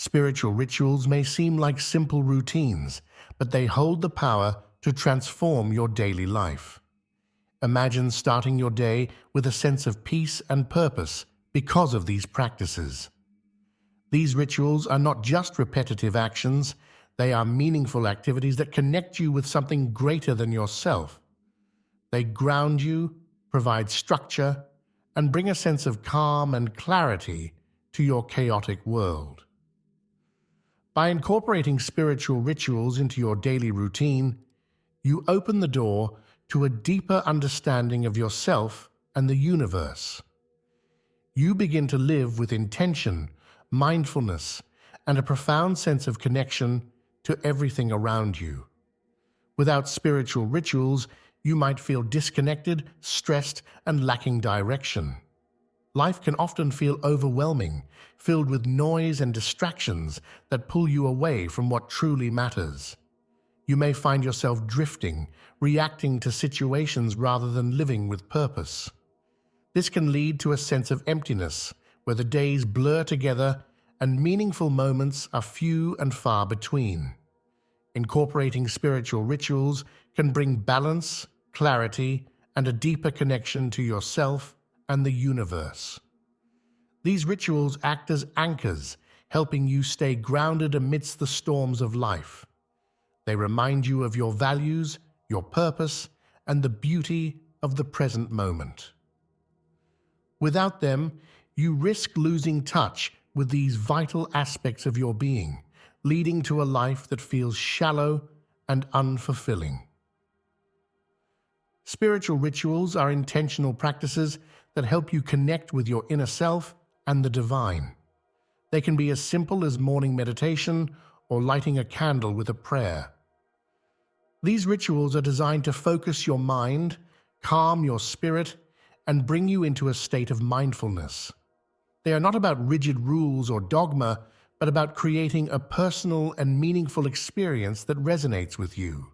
Spiritual rituals may seem like simple routines, but they hold the power to transform your daily life. Imagine starting your day with a sense of peace and purpose because of these practices. These rituals are not just repetitive actions, they are meaningful activities that connect you with something greater than yourself. They ground you, provide structure, and bring a sense of calm and clarity to your chaotic world. By incorporating spiritual rituals into your daily routine, you open the door to a deeper understanding of yourself and the universe. You begin to live with intention, mindfulness, and a profound sense of connection to everything around you. Without spiritual rituals, you might feel disconnected, stressed, and lacking direction. Life can often feel overwhelming, filled with noise and distractions that pull you away from what truly matters. You may find yourself drifting, reacting to situations rather than living with purpose. This can lead to a sense of emptiness, where the days blur together and meaningful moments are few and far between. Incorporating spiritual rituals can bring balance, clarity, and a deeper connection to yourself and the universe. These rituals act as anchors, helping you stay grounded amidst the storms of life. They remind you of your values, your purpose, and the beauty of the present moment. Without them, you risk losing touch with these vital aspects of your being, leading to a life that feels shallow and unfulfilling. Spiritual rituals are intentional practices that help you connect with your inner self and the divine. They can be as simple as morning meditation or lighting a candle with a prayer. These rituals are designed to focus your mind, calm your spirit, and bring you into a state of mindfulness. They are not about rigid rules or dogma, but about creating a personal and meaningful experience that resonates with you.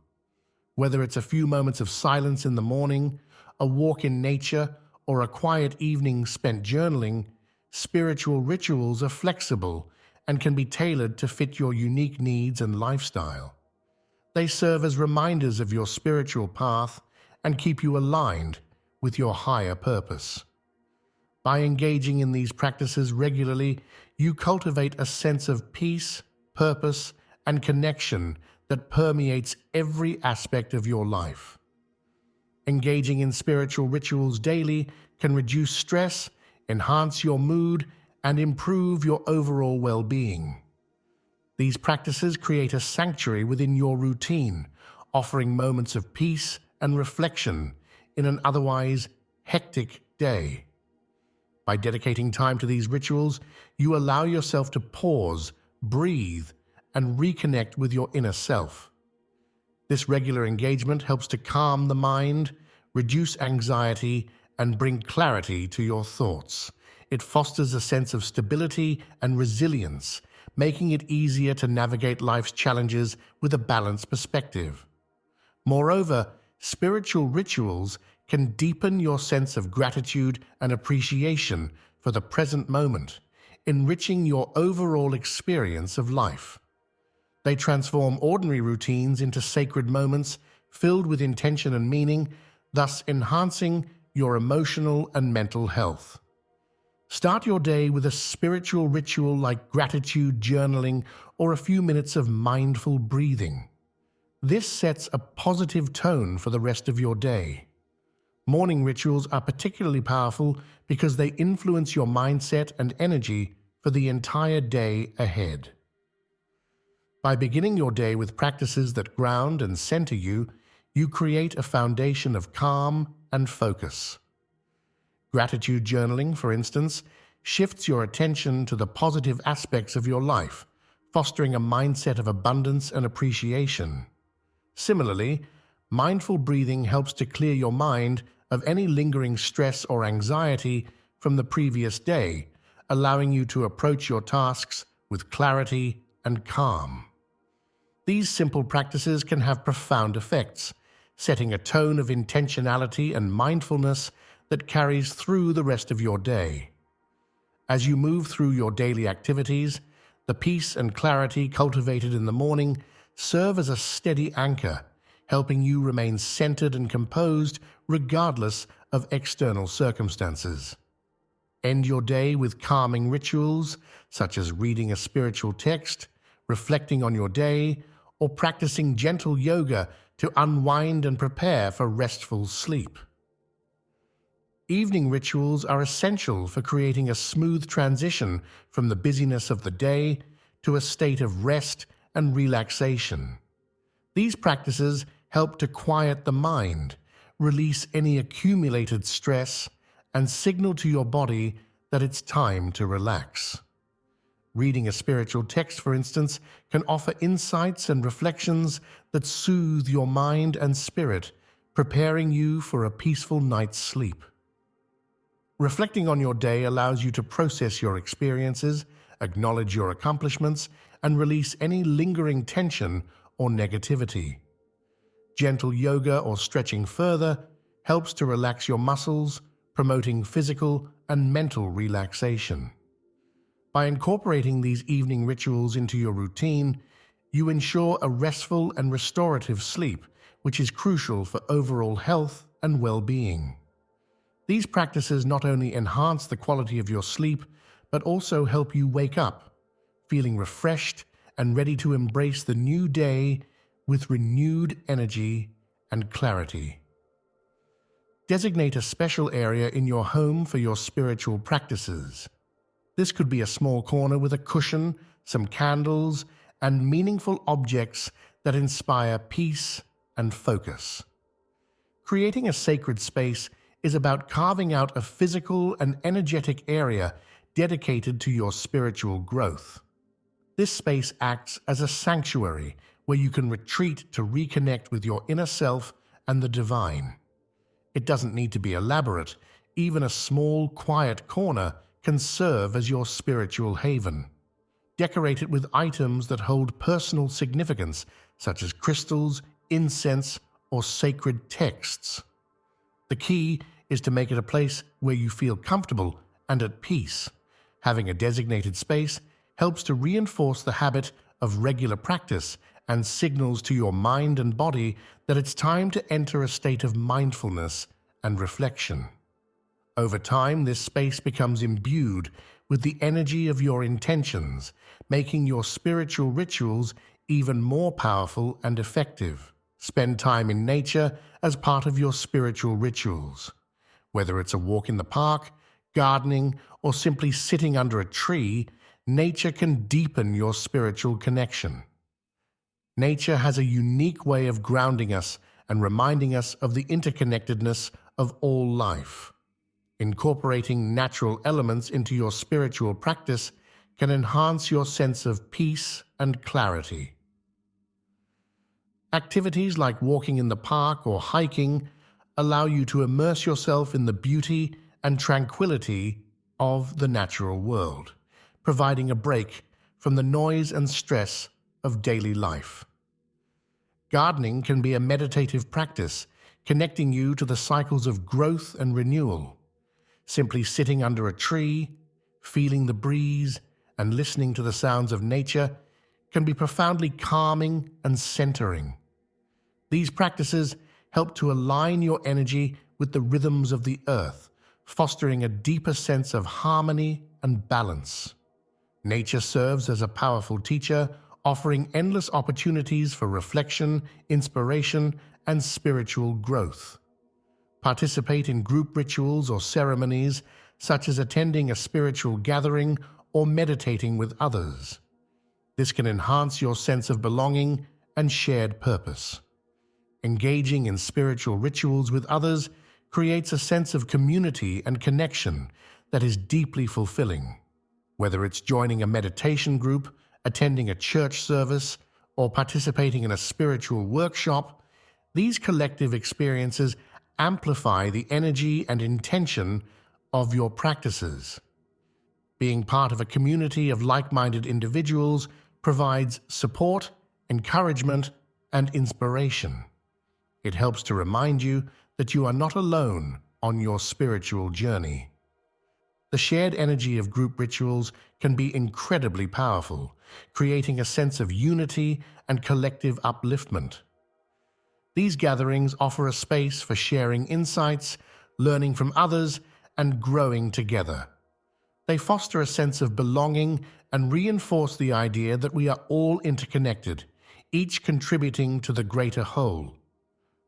Whether it's a few moments of silence in the morning, a walk in nature, or a quiet evening spent journaling, spiritual rituals are flexible and can be tailored to fit your unique needs and lifestyle. They serve as reminders of your spiritual path and keep you aligned with your higher purpose. By engaging in these practices regularly, you cultivate a sense of peace, purpose, and connection that permeates every aspect of your life. Engaging in spiritual rituals daily can reduce stress, enhance your mood, and improve your overall well-being. These practices create a sanctuary within your routine, offering moments of peace and reflection in an otherwise hectic day. By dedicating time to these rituals, you allow yourself to pause, breathe, and reconnect with your inner self. This regular engagement helps to calm the mind, reduce anxiety, and bring clarity to your thoughts. It fosters a sense of stability and resilience, making it easier to navigate life's challenges with a balanced perspective. Moreover, spiritual rituals can deepen your sense of gratitude and appreciation for the present moment, enriching your overall experience of life. They transform ordinary routines into sacred moments filled with intention and meaning, thus enhancing your emotional and mental health. Start your day with a spiritual ritual like gratitude journaling or a few minutes of mindful breathing. This sets a positive tone for the rest of your day. Morning rituals are particularly powerful because they influence your mindset and energy for the entire day ahead. By beginning your day with practices that ground and center you, you create a foundation of calm and focus. Gratitude journaling, for instance, shifts your attention to the positive aspects of your life, fostering a mindset of abundance and appreciation. Similarly, mindful breathing helps to clear your mind of any lingering stress or anxiety from the previous day, allowing you to approach your tasks with clarity and calm. These simple practices can have profound effects, setting a tone of intentionality and mindfulness that carries through the rest of your day. As you move through your daily activities, The peace and clarity cultivated in the morning serve as a steady anchor, helping you remain centered and composed regardless of external circumstances. End your day with calming rituals, such as reading a spiritual text, reflecting on your day, or practicing gentle yoga to unwind and prepare for restful sleep. Evening rituals are essential for creating a smooth transition from the busyness of the day to a state of rest and relaxation. These practices help to quiet the mind, release any accumulated stress, and signal to your body that it's time to relax. Reading a spiritual text, for instance, can offer insights and reflections that soothe your mind and spirit, preparing you for a peaceful night's sleep. Reflecting on your day allows you to process your experiences, acknowledge your accomplishments, and release any lingering tension or negativity. Gentle yoga or stretching further helps to relax your muscles, promoting physical and mental relaxation. By incorporating these evening rituals into your routine, you ensure a restful and restorative sleep, which is crucial for overall health and well-being. These practices not only enhance the quality of your sleep, but also help you wake up, feeling refreshed and ready to embrace the new day with renewed energy and clarity. Designate a special area in your home for your spiritual practices. This could be a small corner with a cushion, some candles, and meaningful objects that inspire peace and focus. Creating a sacred space is about carving out a physical and energetic area dedicated to your spiritual growth. This space acts as a sanctuary where you can retreat to reconnect with your inner self and the divine. It doesn't need to be elaborate. Even a small, quiet corner can serve as your spiritual haven. Decorate it with items that hold personal significance, such as crystals, incense, or sacred texts. The key is to make it a place where you feel comfortable and at peace. Having a designated space helps to reinforce the habit of regular practice and signals to your mind and body that it's time to enter a state of mindfulness and reflection. Over time, this space becomes imbued with the energy of your intentions, making your spiritual rituals even more powerful and effective. Spend time in nature as part of your spiritual rituals. Whether it's a walk in the park, gardening, or simply sitting under a tree, nature can deepen your spiritual connection. Nature has a unique way of grounding us and reminding us of the interconnectedness of all life. Incorporating natural elements into your spiritual practice can enhance your sense of peace and clarity. Activities like walking in the park or hiking allow you to immerse yourself in the beauty and tranquility of the natural world, providing a break from the noise and stress of daily life. Gardening can be a meditative practice, connecting you to the cycles of growth and renewal. Simply sitting under a tree, feeling the breeze, and listening to the sounds of nature can be profoundly calming and centering. These practices help to align your energy with the rhythms of the earth, fostering a deeper sense of harmony and balance. Nature serves as a powerful teacher, offering endless opportunities for reflection, inspiration, and spiritual growth. Participate in group rituals or ceremonies, such as attending a spiritual gathering or meditating with others. This can enhance your sense of belonging and shared purpose. Engaging in spiritual rituals with others creates a sense of community and connection that is deeply fulfilling. Whether it's joining a meditation group, attending a church service, or participating in a spiritual workshop, these collective experiences amplify the energy and intention of your practices. Being part of a community of like-minded individuals provides support, encouragement, and inspiration. It helps to remind you that you are not alone on your spiritual journey. The shared energy of group rituals can be incredibly powerful, creating a sense of unity and collective upliftment. These gatherings offer a space for sharing insights, learning from others, and growing together. They foster a sense of belonging and reinforce the idea that we are all interconnected, each contributing to the greater whole.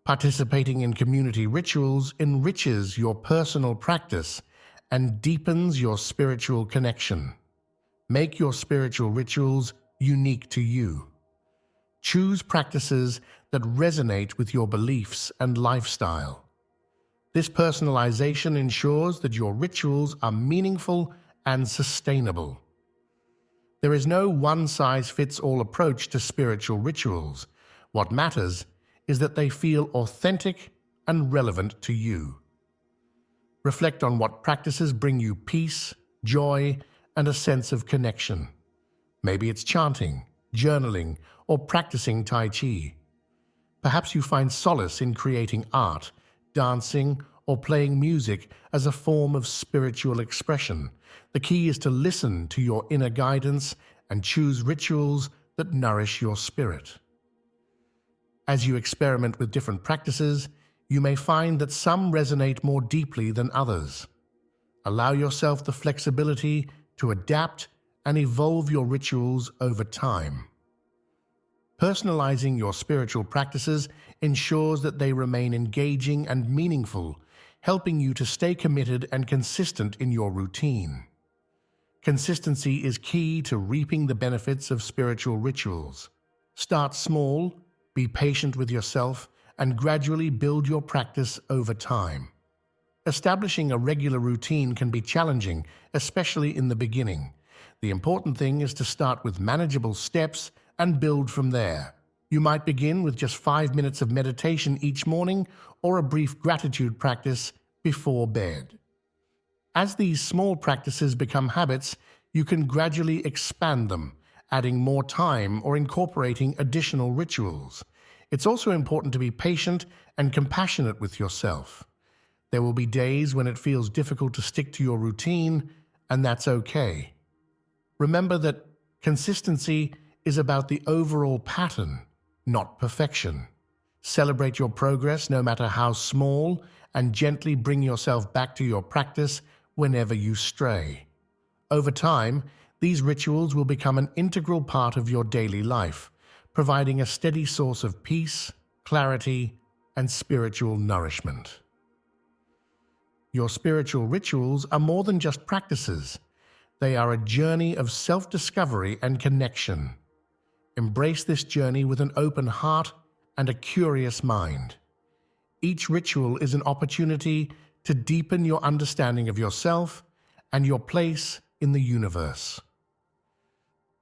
Participating in community rituals enriches your personal practice and deepens your spiritual connection. Make your spiritual rituals unique to you. Choose practices that resonate with your beliefs and lifestyle. This personalization ensures that your rituals are meaningful and sustainable. There is no one-size-fits-all approach to spiritual rituals. What matters is that they feel authentic and relevant to you. Reflect on what practices bring you peace, joy, and a sense of connection. Maybe it's chanting, journaling, or practicing Tai Chi. Perhaps you find solace in creating art, dancing, or playing music as a form of spiritual expression. The key is to listen to your inner guidance and choose rituals that nourish your spirit. As you experiment with different practices, you may find that some resonate more deeply than others. Allow yourself the flexibility to adapt and evolve your rituals over time. Personalizing your spiritual practices ensures that they remain engaging and meaningful, helping you to stay committed and consistent in your routine. Consistency is key to reaping the benefits of spiritual rituals. Start small, be patient with yourself, and gradually build your practice over time. Establishing a regular routine can be challenging, especially in the beginning. The important thing is to start with manageable steps and build from there. You might begin with just 5 minutes of meditation each morning or a brief gratitude practice before bed. As these small practices become habits, you can gradually expand them, adding more time or incorporating additional rituals. It's also important to be patient and compassionate with yourself. There will be days when it feels difficult to stick to your routine, and that's okay. Remember that consistency is about the overall pattern, not perfection. Celebrate your progress no matter how small, and gently bring yourself back to your practice whenever you stray. Over time, these rituals will become an integral part of your daily life, providing a steady source of peace, clarity, and spiritual nourishment. Your spiritual rituals are more than just practices. They are a journey of self-discovery and connection. Embrace this journey with an open heart and a curious mind. Each ritual is an opportunity to deepen your understanding of yourself and your place in the universe.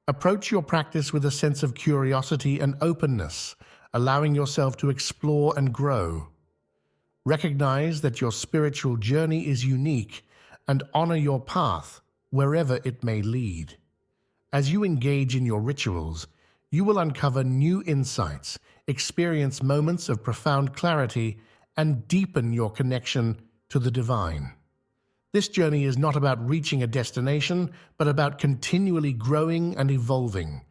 Approach your practice with a sense of curiosity and openness, allowing yourself to explore and grow. Recognize that your spiritual journey is unique and honor your path wherever it may lead. As you engage in your rituals, you will uncover new insights, experience moments of profound clarity, and deepen your connection to the divine. This journey is not about reaching a destination, but about continually growing and evolving.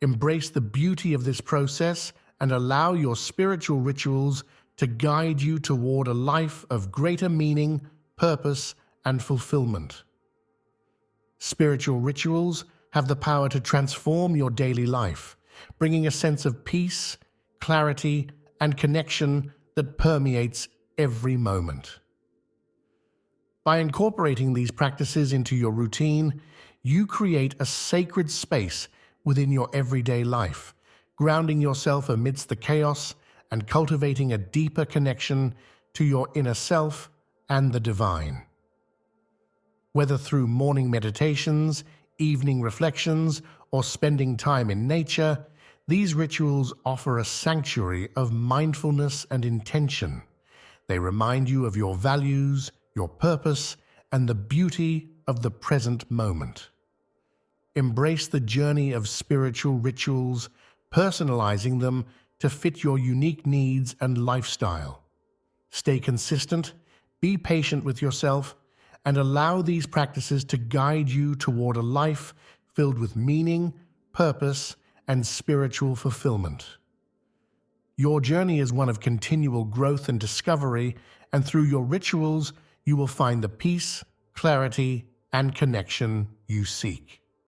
Embrace the beauty of this process and allow your spiritual rituals to guide you toward a life of greater meaning, purpose, and fulfillment. Spiritual rituals have the power to transform your daily life, bringing a sense of peace, clarity, and connection that permeates every moment. By incorporating these practices into your routine, you create a sacred space within your everyday life, grounding yourself amidst the chaos and cultivating a deeper connection to your inner self and the divine. Whether through morning meditations, evening reflections, or spending time in nature, these rituals offer a sanctuary of mindfulness and intention. They remind you of your values, your purpose, and the beauty of the present moment. Embrace the journey of spiritual rituals, personalizing them to fit your unique needs and lifestyle. Stay consistent, be patient with yourself, and allow these practices to guide you toward a life filled with meaning, purpose, and spiritual fulfillment. Your journey is one of continual growth and discovery, and through your rituals, you will find the peace, clarity, and connection you seek.